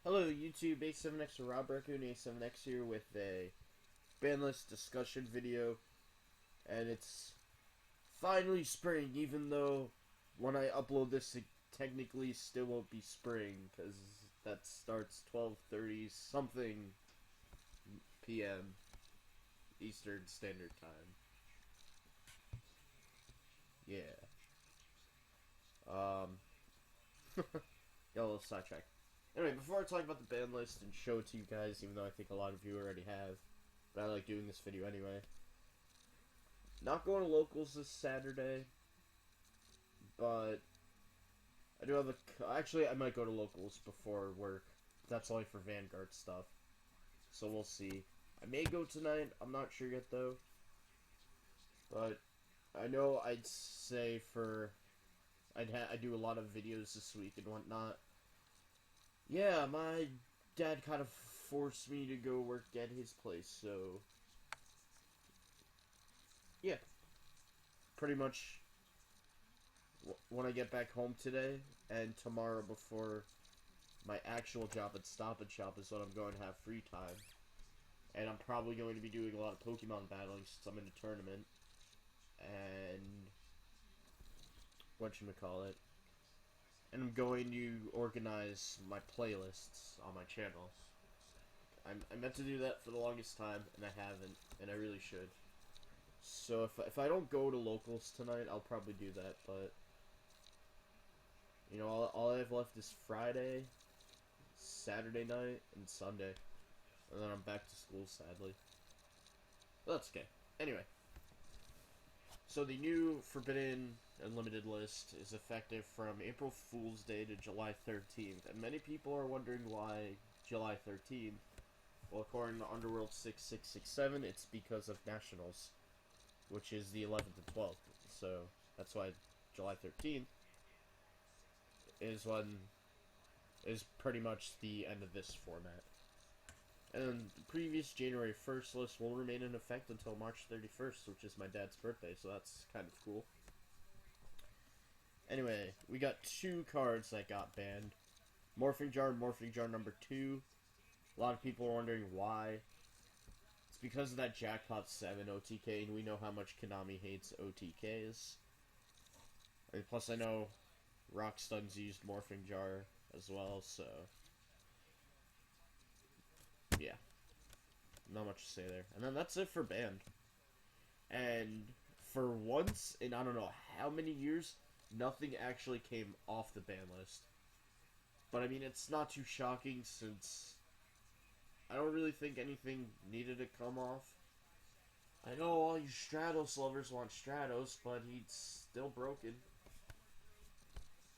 Hello YouTube, A7X or Rob Raccoon, A7X here with a Banlist discussion video, and it's finally spring, even though when I upload this it technically still won't be spring, because that starts 12:30 something p.m. Eastern Standard Time. Yeah. Um, got a little sidetracked. Anyway, before I talk about the band list and show it to you guys, even though I think a lot of you already have, but I like doing this video anyway. Not going to locals this Saturday, but I do have a... Actually, I might go to locals before work. That's only for Vanguard stuff. So we'll see. I may go tonight. I'm not sure yet, though. But I know I'd say for... I do a lot of videos this week and whatnot. Yeah, my dad kind of forced me to go work at his place, so... Yeah. Pretty much when I get back home today and tomorrow before my actual job at Stop and Shop is when I'm going to have free time. And I'm probably going to be doing a lot of Pokemon battling since I'm in a tournament. And whatchamacallit. And I'm going to organize my playlists on my channel. I meant to do that for the longest time, and I haven't, and I really should. So if I don't go to locals tonight, I'll probably do that, but... You know, all I have left is Friday, Saturday night, and Sunday. And then I'm back to school, sadly. But that's okay. Anyway. So the new Forbidden Unlimited list is effective from April Fool's Day to July 13th. And many people are wondering why July 13th. Well, according to Underworld 6667, it's because of Nationals, which is the 11th and 12th. So that's why July 13th is pretty much the end of this format. And the previous January 1st list will remain in effect until March 31st, which is my dad's birthday, so that's kind of cool. Anyway, we got two cards that got banned. Morphing Jar and Morphing Jar number 2. A lot of people are wondering why. It's because of that Jackpot 7 OTK, and we know how much Konami hates OTKs. And plus I know Rockstun's used Morphing Jar as well, so... Yeah. Not much to say there. And then that's it for banned. And for once in I don't know how many years, nothing actually came off the ban list. But I mean, it's not too shocking since I don't really think anything needed to come off. I know all you Stratos lovers want Stratos, but he's still broken.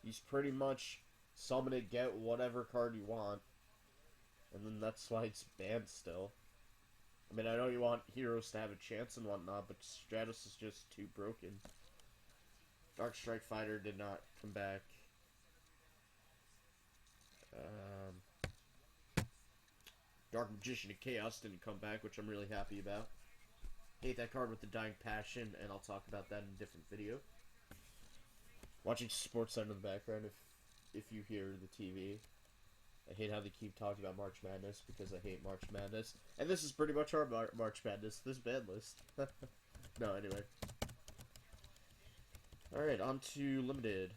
He's pretty much summon it, get whatever card you want. And then that's why it's banned still. I mean, I know you want heroes to have a chance and whatnot, but Stratos is just too broken. Dark Strike Fighter did not come back. Dark Magician of Chaos didn't come back, which I'm really happy about. Hate that card with the Dying Passion, and I'll talk about that in a different video. Watching Sports Center in the background if you hear the TV. I hate how they keep talking about March Madness because I hate March Madness. And this is pretty much our March Madness, this band list. No, anyway. Alright, on to Limited.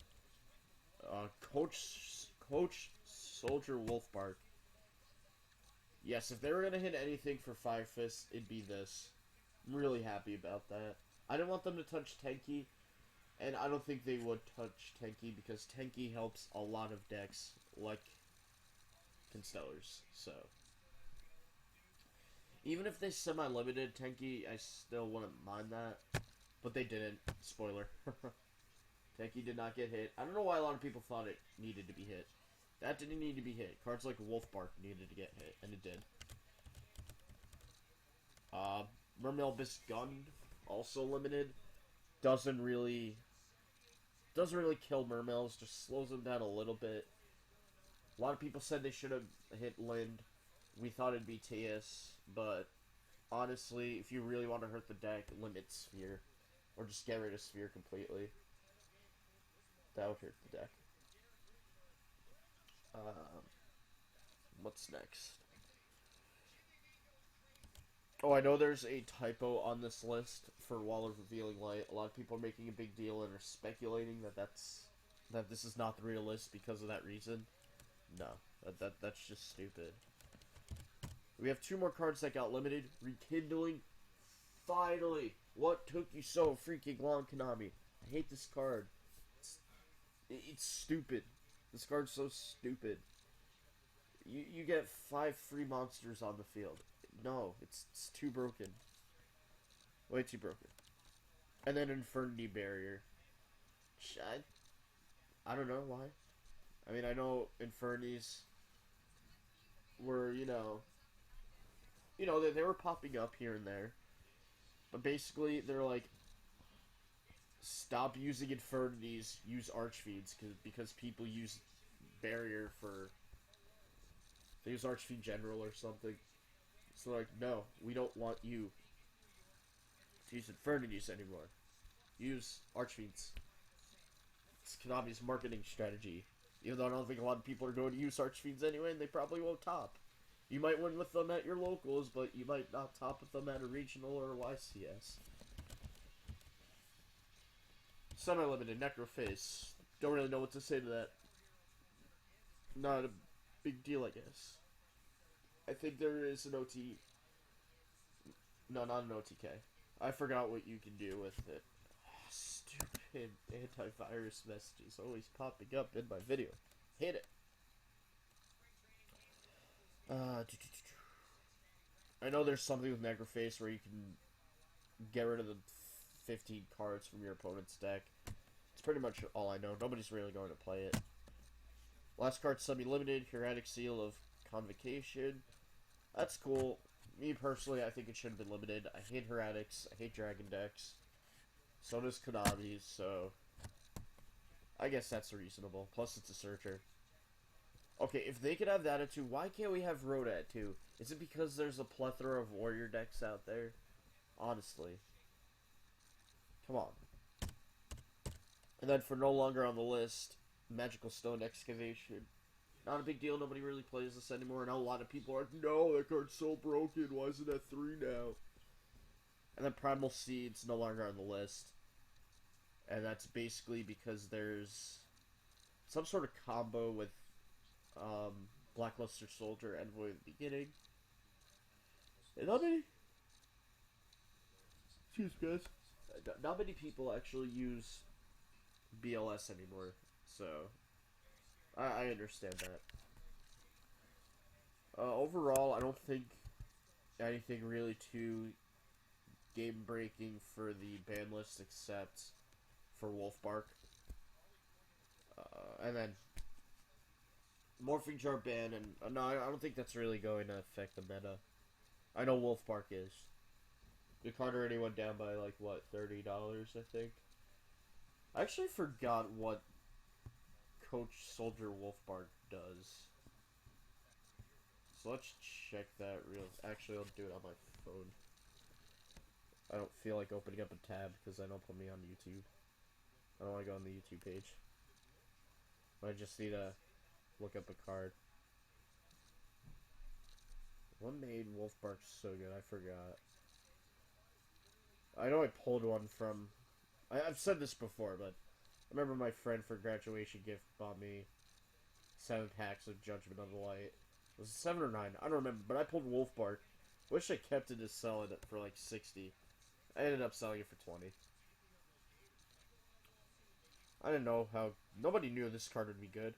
Coach Soldier Wolfbark. Yes, if they were going to hit anything for Fire Fist, it'd be this. I'm really happy about that. I didn't want them to touch Tenki, and I don't think they would touch Tenki because Tenki helps a lot of decks, like Constellars, so. Even if they semi-limited Tenki, I still wouldn't mind that. But they didn't. Spoiler. Tenki did not get hit. I don't know why a lot of people thought it needed to be hit. That didn't need to be hit. Cards like Wolfbark needed to get hit, and it did. Mermelbus Gun, also limited. Doesn't really kill Mermels, just slows them down a little bit. A lot of people said they should have hit Lind. We thought it'd be TS, but honestly, if you really want to hurt the deck, limit Sphere. Or just get rid of Sphere completely. That would hurt the deck. What What's next? Oh, I know there's a typo on this list for Wall of Revealing Light. A lot of people are making a big deal and are speculating that this is not the real list because of that reason. No, that's just stupid. We have 2 more cards that got limited. Rekindling. Finally! What took you so freaking long, Konami? I hate this card. It's stupid. This card's so stupid. You get 5 free monsters on the field. No, it's too broken. Way too broken. And then Infernity Barrier. I don't know why. I mean, I know Infernities were, they were popping up here and there. But basically, they're like, stop using Infernities, use Archfiends, because people use Barrier for... They use Archfiend General or something. So like, no, we don't want you to use Infernities anymore. Use Archfiends. It's Konami's marketing strategy. Even though I don't think a lot of people are going to use Archfiends anyway, and they probably won't top. You might win with them at your locals, but you might not top with them at a regional or a YCS. Semi-limited, Necroface. Don't really know what to say to that. Not a big deal, I guess. I think there is an OT... No, not an OTK. I forgot what you can do with it. Stupid antivirus messages always popping up in my video. Hate it. I know there's something with Necroface where you can get rid of the 15 cards from your opponent's deck. It's pretty much all I know. Nobody's really going to play it. Last card, semi-limited, Hieratic Seal of Convocation. That's cool. Me personally, I think it should have been limited. I hate Hieratics. I hate Dragon decks. So does Konami's, so... I guess that's reasonable. Plus, it's a searcher. Okay, if they could have that at 2, why can't we have Rhoda at 2? Is it because there's a plethora of warrior decks out there? Honestly. Come on. And then for no longer on the list, Magical Stone Excavation. Not a big deal, nobody really plays this anymore. Now a lot of people are like, no, that card's so broken, why is it at 3 now? And then Primal Seed's no longer on the list. And that's basically because there's some sort of combo with Blackluster Soldier Envoy at the beginning. And not many... Excuse me, guys. Not many people actually use BLS anymore, so... I understand that. Overall, I don't think anything really too game-breaking for the ban list except for Wolfbark. And then Morphing Jar ban, and no, I don't think that's really going to affect the meta. I know Wolfbark is. The card already went down by, like, what, $30, I think? I actually forgot what Coach Soldier Wolfbark does. So let's check that real... Actually, I'll do it on my phone. I don't feel like opening up a tab because I don't put me on YouTube. I don't want to go on the YouTube page. I just need to look up a card. What made Wolfbark so good? I forgot. I know I pulled one from... I've said this before, but I remember my friend for graduation gift bought me 7 packs of Judgment of the Light. Was it 7 or 9? I don't remember, but I pulled Wolfbark. Wish I kept it to sell it for like 60. I ended up selling it for 20. I didn't know how... Nobody knew this card would be good.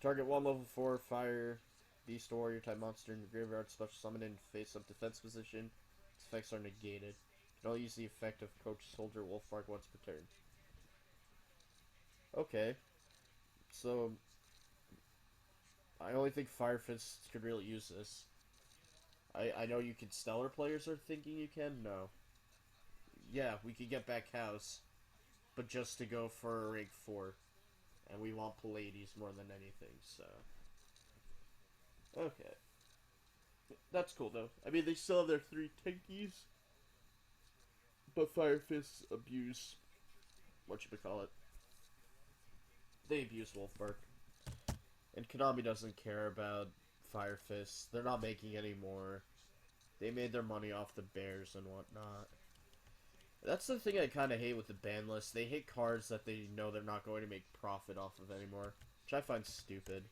Target 1 level 4 fire beast warrior type monster in your graveyard, special summon in face-up defense position. Its effects are negated. You can only use the effect of Coach Soldier Wolfbark once per turn. Okay. So... I only think Fire Fist could really use this. I know you can... Stellar players are thinking you can? No. Yeah, we could get back House, but just to go for a rank 4. And we want Pallades more than anything, so... Okay. That's cool, though. I mean, they still have their 3 tankies, but Fire Fists abuse... Whatchamacallit. They abuse Wolfbark. And Konami doesn't care about Fire Fist. They're not making any more. They made their money off the bears and whatnot. That's the thing I kind of hate with the ban list. They hate cards that they know they're not going to make profit off of anymore, which I find stupid.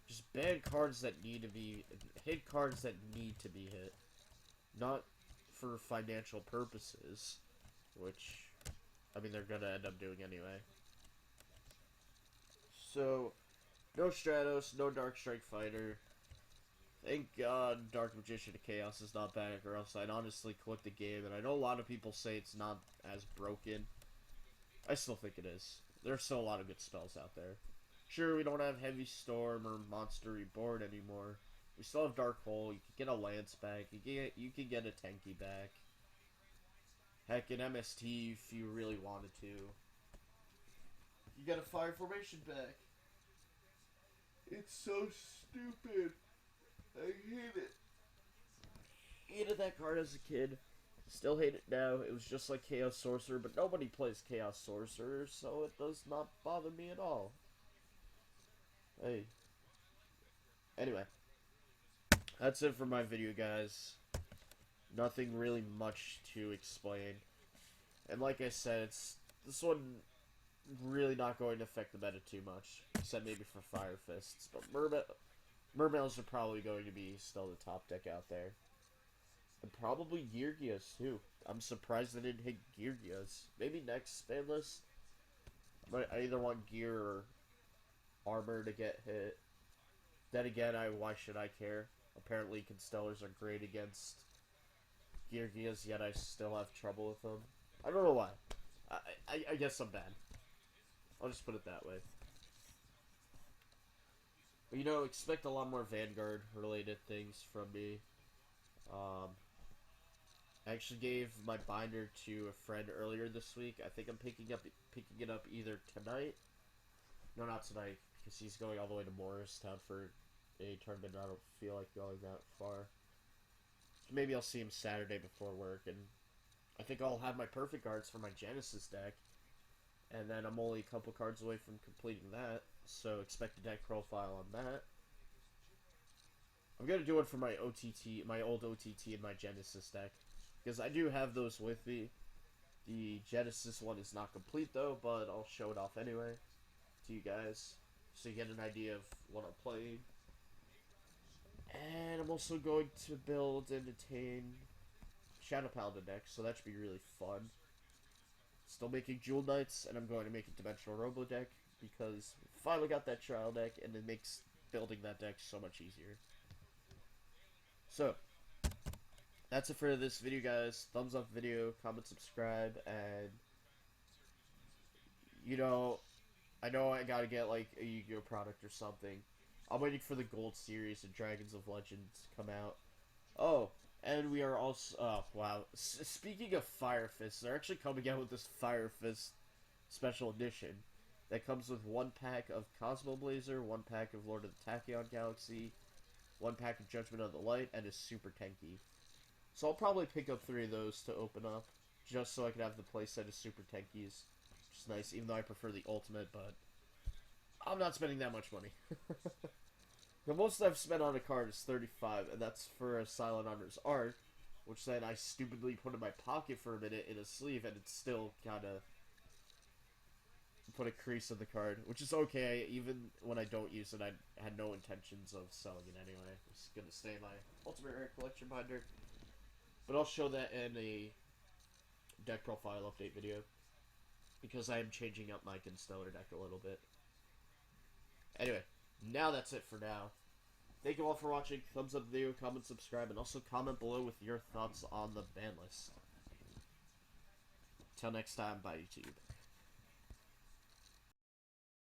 Just ban cards that need to be hit cards that need to be hit, not for financial purposes, which I mean they're gonna end up doing anyway. So, no Stratos, no Dark Strike Fighter. Thank God Dark Magician of Chaos is not back, or else I'd honestly quit the game. And I know a lot of people say it's not as broken. I still think it is. There's still a lot of good spells out there. Sure, we don't have Heavy Storm or Monster Reborn anymore. We still have Dark Hole. You can get a Lance back. You can get a Tenki back. Heck, an MST if you really wanted to. You get a Fire Formation back. It's so stupid. I hate it. Hated that card as a kid. Still hate it now. It was just like Chaos Sorcerer, but nobody plays Chaos Sorcerer, so it does not bother me at all. Hey. Anyway. That's it for my video, guys. Nothing really much to explain. And like I said, this one really not going to affect the meta too much. Except maybe for Fire Fists. But Mermails are probably going to be still the top deck out there. And probably Yugiohs too. I'm surprised they didn't hit Yugiohs. Maybe next Banlist. But I either want gear or armor to get hit. Then again, why should I care? Apparently Constellars are great against Yugiohs, yet I still have trouble with them. I don't know why. I guess I'm bad. I'll just put it that way. But, you know, expect a lot more Vanguard related things from me. I actually gave my binder to a friend earlier this week. I think I'm picking it up either tonight. No, not tonight, because he's going all the way to Morristown for a tournament. I don't feel like going that far. So maybe I'll see him Saturday before work, and I think I'll have my perfect cards for my Genesis deck. And then I'm only a couple cards away from completing that, so expect a deck profile on that. I'm gonna do it for my OTT, my old OTT and my Genesis deck, because I do have those with me. The Genesis one is not complete though, but I'll show it off anyway to you guys, so you get an idea of what I'm playing. And I'm also going to build and attain Shadow Paladin deck, so that should be really fun. Still making Jewel Knights, and I'm going to make a Dimensional Robo deck, because we finally got that trial deck, and it makes building that deck so much easier. So, that's it for this video, guys. Thumbs up video, comment, subscribe, and, you know I gotta get, like, a Yu-Gi-Oh product or something. I'm waiting for the Gold Series and Dragons of Legend to come out. Oh, and we are also, oh, wow. Speaking of Fire Fist, they're actually coming out with this Fire Fist special edition that comes with 1 pack of Cosmo Blazer, 1 pack of Lord of the Tachyon Galaxy, 1 pack of Judgment of the Light, and a Super Tenki. So I'll probably pick up 3 of those to open up, just so I can have the playset of Super Tenkis. Which is nice, even though I prefer the Ultimate, but I'm not spending that much money. The most I've spent on a card is 35, and that's for a Silent Honor's Art, which then I stupidly put in my pocket for a minute in a sleeve, and it still kind of put a crease in the card, which is okay. Even when I don't use it, I had no intentions of selling it anyway. It's going to stay in my Ultimate Rare Collection binder. But I'll show that in a deck profile update video, because I am changing up my Constellar deck a little bit. Anyway, now that's it for now. Thank you all for watching. Thumbs up the video, comment, subscribe, and also comment below with your thoughts on the ban list. Till next time, bye YouTube.